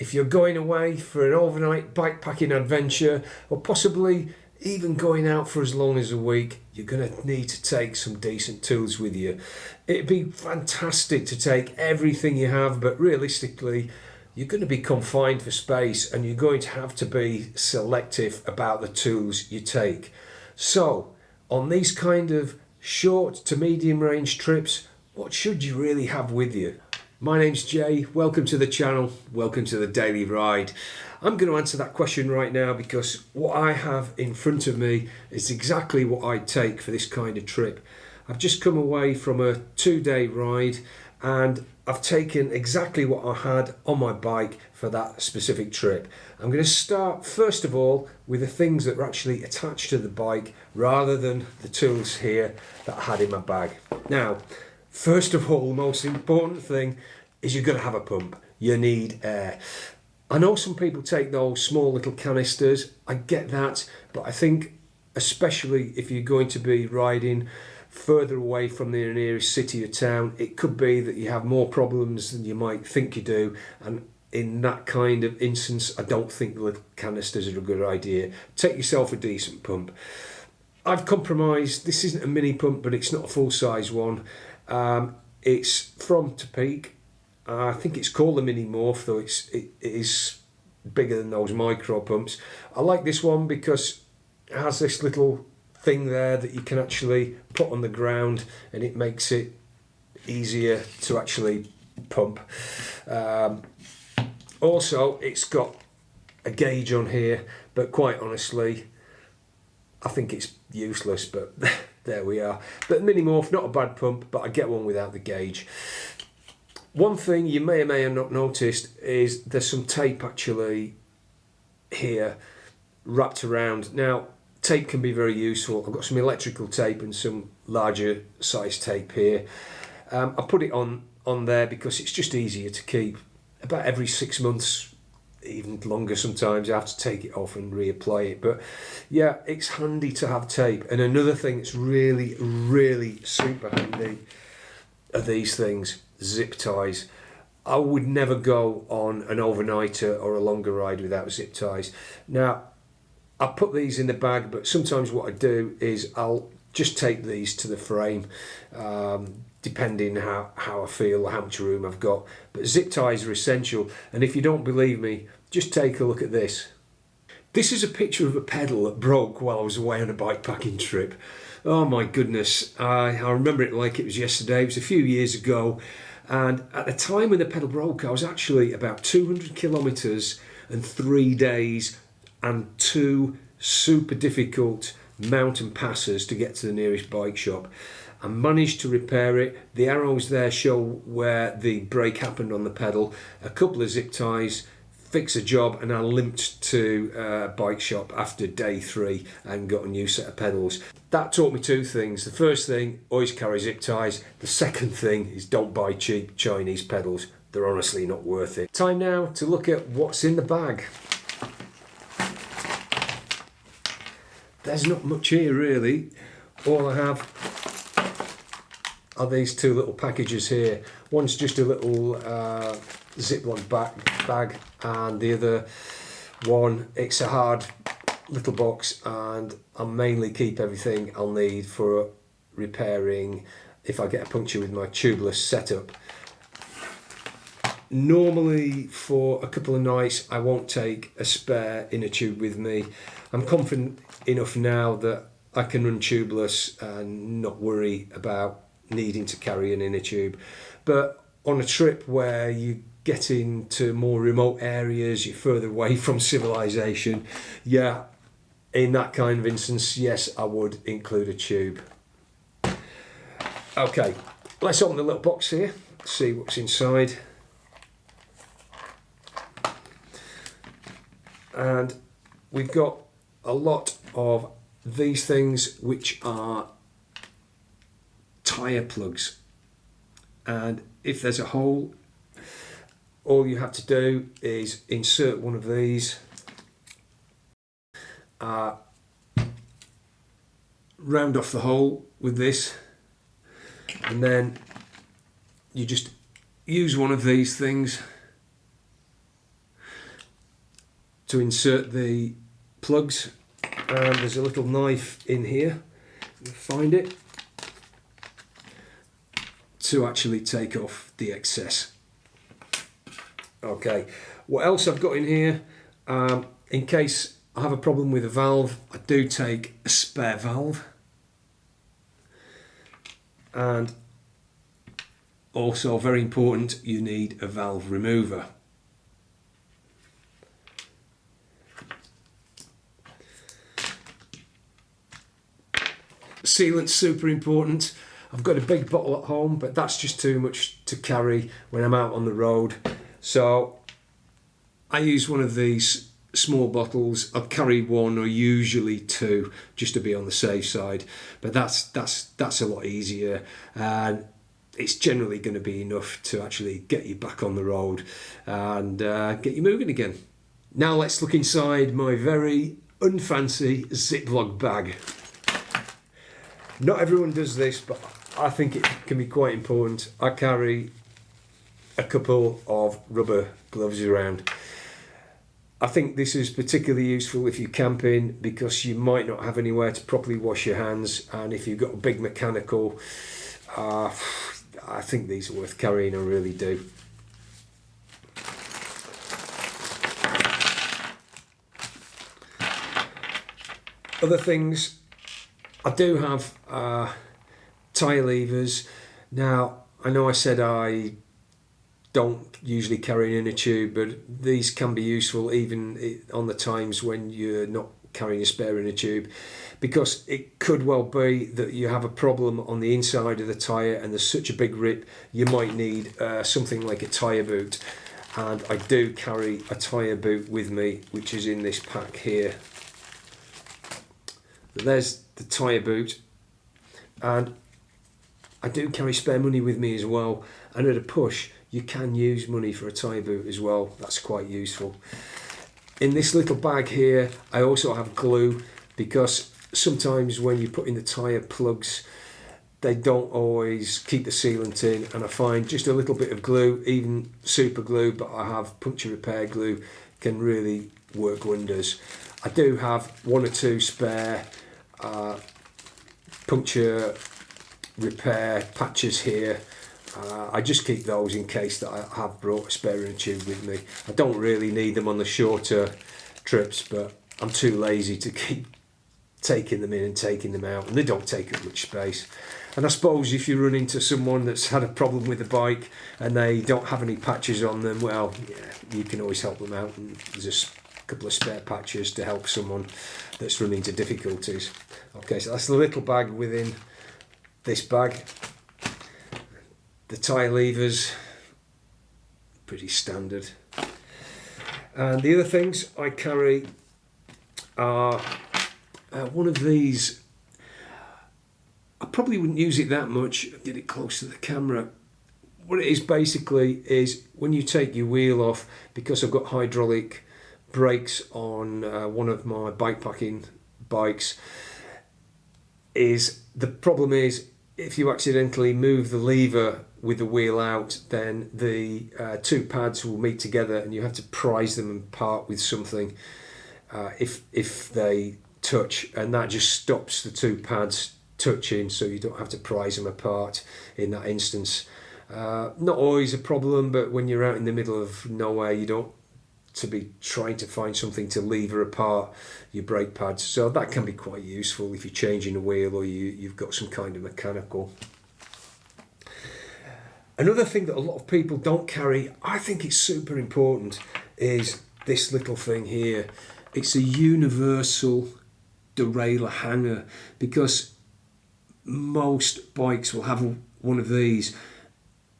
if you're going away for an overnight bikepacking adventure, or possibly even going out for as long as a week, you're going to need to take some decent tools with you. It'd be fantastic to take everything you have, but realistically, you're going to be confined for space and you're going to have to be selective about the tools you take. So, on these kind of short to medium range trips, what should you really have with you? My name's Jay, welcome to the channel, welcome to the Daily Ride. I'm going to answer that question right now because what I have in front of me is exactly what I'd take for this kind of trip. I've just come away from a 2-day ride and I've taken exactly what I had on my bike for that specific trip. I'm going to start first of all with the things that were actually attached to the bike rather than the tools here that I had in my bag. Now, first of all, the most important thing is you're going to have a pump. You need air. I know some people take those small little canisters. I get that, but I think especially if you're going to be riding further away from the nearest city or town, it could be that you have more problems than you might think you do, and in that kind of instance I don't think the little canisters are a good idea. Take yourself a decent pump. I've compromised. This isn't a mini pump, but it's not a full-size one. It's from Peak. I think it's called the Mini Morph, though it is bigger than those micro pumps. I like this one because it has this little thing there that you can actually put on the ground and it makes it easier to actually pump. Also, it's got a gauge on here, but quite honestly, I think it's useless, but there we are. But Mini Morph, not a bad pump, but I get one without the gauge. One thing you may or may have not noticed is there's some tape actually here wrapped around. Now, tape can be very useful. I've got some electrical tape and some larger size tape here. I put it on there because it's just easier to keep. About every 6 months, even longer sometimes, I have to take it off and reapply it. But yeah, it's handy to have tape. And another thing that's really, really super handy are these things, zip ties. I would never go on an overnighter or a longer ride without zip ties. Now, I put these in the bag, but sometimes what I do is I'll just take these to the frame, depending how I feel, how much room I've got. But zip ties are essential, and if you don't believe me, just take a look at this. This is a picture of a pedal that broke while I was away on a bikepacking trip. Oh my goodness, I remember it like it was yesterday. It was a few years ago, and at the time when the pedal broke, I was actually about 200 kilometres and 3 days and 2 super difficult mountain passes to get to the nearest bike shop. I managed to repair it. The arrows there show where the break happened on the pedal. A couple of zip ties, fix a job, and I limped to a bike shop after day 3 and got a new set of pedals. That taught me 2 things. The first thing, always carry zip ties. The second thing is don't buy cheap Chinese pedals. They're honestly not worth it. Time now to look at what's in the bag. There's not much here really. All I have are these 2 little packages here. One's just a little Ziploc bag, and the other one, it's a hard little box, and I'll mainly keep everything I'll need for repairing if I get a puncture with my tubeless setup. Normally for a couple of nights I won't take a spare inner tube with me. I'm confident enough now that I can run tubeless and not worry about needing to carry an inner tube. But on a trip where you get into more remote areas, you're further away from civilization, yeah, in that kind of instance, yes, I would include a tube. Okay, let's open the little box here, see what's inside. And we've got a lot of these things which are tyre plugs, and if there's a hole, all you have to do is insert one of these, round off the hole with this, and then you just use one of these things to insert the plugs, and there's a little knife in here, find it, to actually take off the excess. Okay, what else I've got in here, in case I have a problem with a valve, I do take a spare valve, and also very important, you need a valve remover. Sealant's super important. I've got a big bottle at home, but that's just too much to carry when I'm out on the road. So I use one of these small bottles. I'll carry one or usually two just to be on the safe side. But that's a lot easier, and it's generally going to be enough to actually get you back on the road and get you moving again. Now let's look inside my very unfancy Ziploc bag. Not everyone does this, but I think it can be quite important. I carry a couple of rubber gloves around. I think this is particularly useful if you're camping, because you might not have anywhere to properly wash your hands, and if you've got a big mechanical, I think these are worth carrying, I really do. Other things, I do have tyre levers. Now, I know I said I don't usually carry an inner tube, but these can be useful even on the times when you're not carrying a spare inner tube, because it could well be that you have a problem on the inside of the tyre and there's such a big rip you might need something like a tyre boot, and I do carry a tyre boot with me, which is in this pack here. There's the tyre boot, and I do carry spare money with me as well, and at a push you can use money for a tyre boot as well. That's quite useful. In this little bag here I also have glue, because sometimes when you put in the tyre plugs they don't always keep the sealant in, and I find just a little bit of glue, even super glue, but I have puncture repair glue, can really work wonders. I do have one or two spare puncture repair patches here. I just keep those in case that I have brought a spare inner tube with me. I don't really need them on the shorter trips, but I'm too lazy to keep taking them in and taking them out, and they don't take up much space. And I suppose if you run into someone that's had a problem with a bike and they don't have any patches on them, well, yeah, you can always help them out, and there's a couple of spare patches to help someone that's run into difficulties. Okay, so that's the little bag within this bag. The tyre levers, pretty standard. And the other things I carry are one of these. I probably wouldn't use it that much. Get it close to the camera. What it is basically is when you take your wheel off, because I've got hydraulic brakes on one of my bikepacking bikes, is the problem is if you accidentally move the lever with the wheel out, then the two pads will meet together and you have to prise them apart with something if they touch, and that just stops the two pads touching, so you don't have to prise them apart in that instance. Not always a problem, but when you're out in the middle of nowhere, you don't to be trying to find something to lever apart your brake pads, so that can be quite useful if you're changing a wheel or you've got some kind of mechanical. Another thing that a lot of people don't carry, I think it's super important, is this little thing here. It's a universal derailleur hanger, because most bikes will have one of these,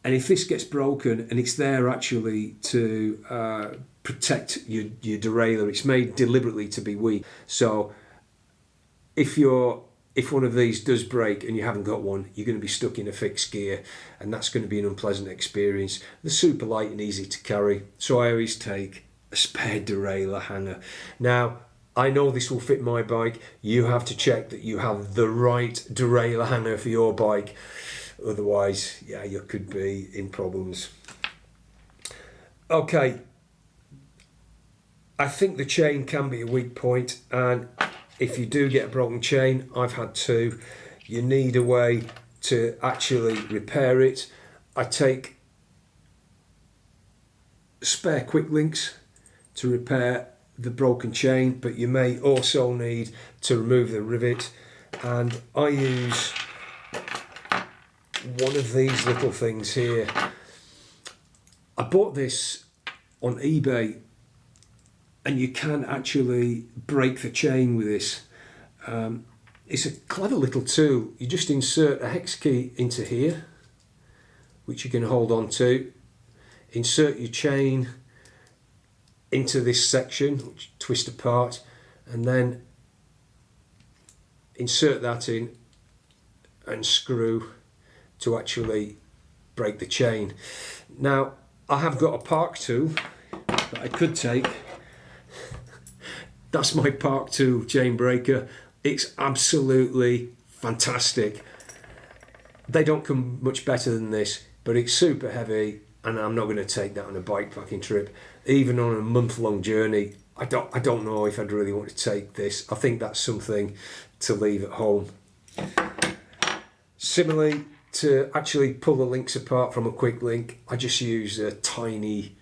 and if this gets broken, and it's there actually to protect your derailleur, it's made deliberately to be weak. So if one of these does break and you haven't got one, you're going to be stuck in a fixed gear, and that's going to be an unpleasant experience. They're super light and easy to carry, so I always take a spare derailleur hanger. Now, I know this will fit my bike. You have to check that you have the right derailleur hanger for your bike. Otherwise, yeah, you could be in problems. Okay, I think the chain can be a weak point, and if you do get a broken chain, I've had two, you need a way to actually repair it. I take spare quick links to repair the broken chain, but you may also need to remove the rivet, and I use one of these little things here. I bought this on eBay, and you can actually break the chain with this. It's a clever little tool. You just insert a hex key into here, which you can hold on to, insert your chain into this section, which twist apart, and then insert that in and screw to actually break the chain. Now, I have got a park tool that I could take. That's my park tool chain breaker. It's absolutely fantastic. They don't come much better than this, but it's super heavy, and I'm not going to take that on a bikepacking trip. Even on a month-long journey, I don't know if I'd really want to take this. I think that's something to leave at home. Similarly, to actually pull the links apart from a quick link, I just use a tiny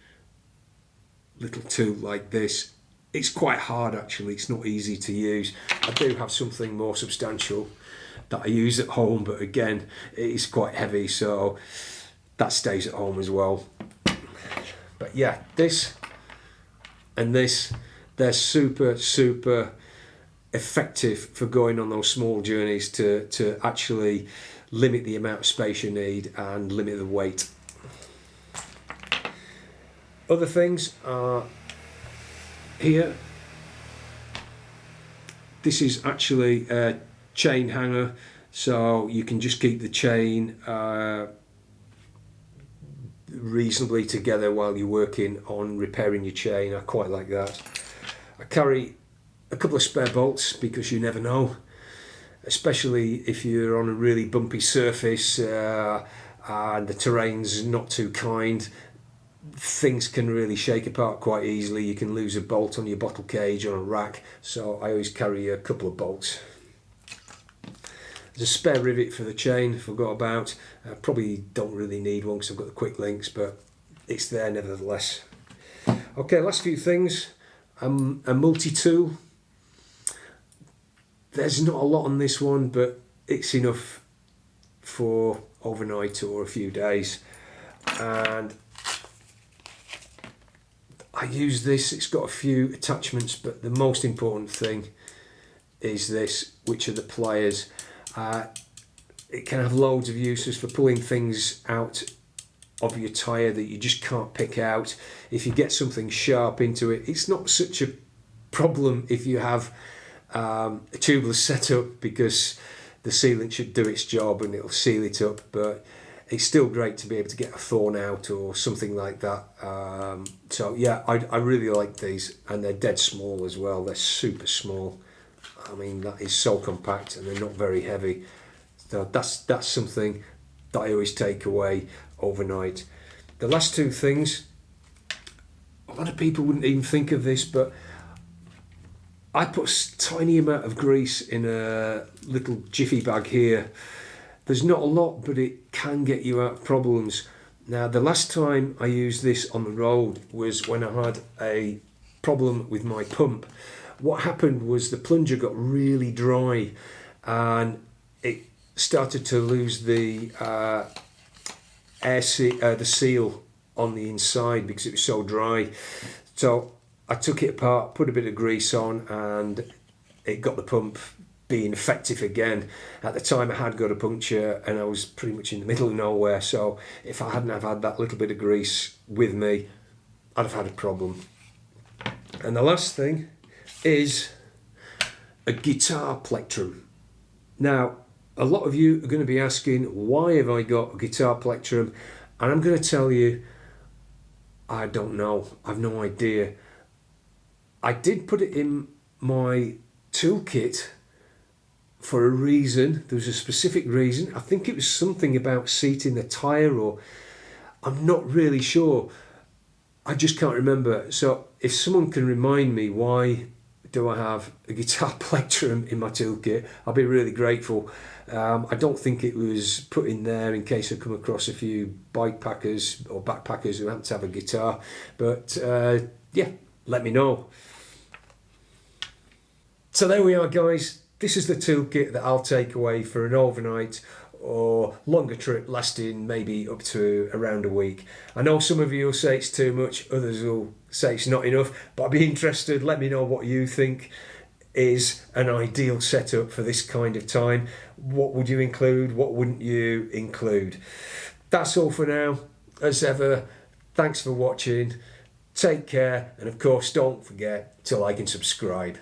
little tool like this. It's quite hard actually, it's not easy to use. I do have something more substantial that I use at home, but again, it is quite heavy, so that stays at home as well. But yeah, this and this, they're super effective for going on those small journeys to actually limit the amount of space you need and limit the weight. Other things are here. This is actually a chain hanger, so you can just keep the chain reasonably together while you're working on repairing your chain. I quite like that. I carry a couple of spare bolts because you never know, especially if you're on a really bumpy surface and the terrain's not too kind. Things can really shake apart quite easily. You can lose a bolt on your bottle cage or a rack, so I always carry a couple of bolts. There's a spare rivet for the chain, forgot about. I probably don't really need one because I've got the quick links, but it's there nevertheless. Okay, last few things. A multi-tool. There's not a lot on this one, but it's enough for overnight or a few days. And I use this, it's got a few attachments, but the most important thing is this, which are the pliers. It can have loads of uses for pulling things out of your tyre that you just can't pick out. If you get something sharp into it, it's not such a problem if you have a tubeless setup, because the sealant should do its job and it'll seal it up, but it's still great to be able to get a thorn out or something like that. So yeah, I really like these, and they're dead small as well. They're super small. I mean, that is so compact, and they're not very heavy. So that's something that I always take away overnight. The last two things, a lot of people wouldn't even think of this, but I put a tiny amount of grease in a little jiffy bag here. There's not a lot, but it can get you out of problems. Now, the last time I used this on the road was when I had a problem with my pump. What happened was the plunger got really dry and it started to lose the the seal on the inside because it was so dry. So I took it apart, put a bit of grease on, and it got the pump being effective again. At the time I had got a puncture and I was pretty much in the middle of nowhere, so if I hadn't have had that little bit of grease with me, I'd have had a problem. And the last thing is a guitar plectrum. Now, a lot of you are going to be asking, why have I got a guitar plectrum? And I'm going to tell you, I don't know. I've no idea. I did put it in my toolkit for a reason. There was a specific reason. I think it was something about seating the tyre, or I'm not really sure. I just can't remember. So if someone can remind me why do I have a guitar plectrum in my toolkit, I'll be really grateful. I don't think it was put in there in case I come across a few bike packers or backpackers who happen to have a guitar. But yeah, let me know. So there we are, guys. This is the toolkit that I'll take away for an overnight or longer trip lasting maybe up to around a week. I know some of you will say it's too much, others will say it's not enough, but I'd be interested. Let me know what you think is an ideal setup for this kind of time. What would you include? What wouldn't you include? That's all for now. As ever, thanks for watching. Take care, and of course, don't forget to like and subscribe.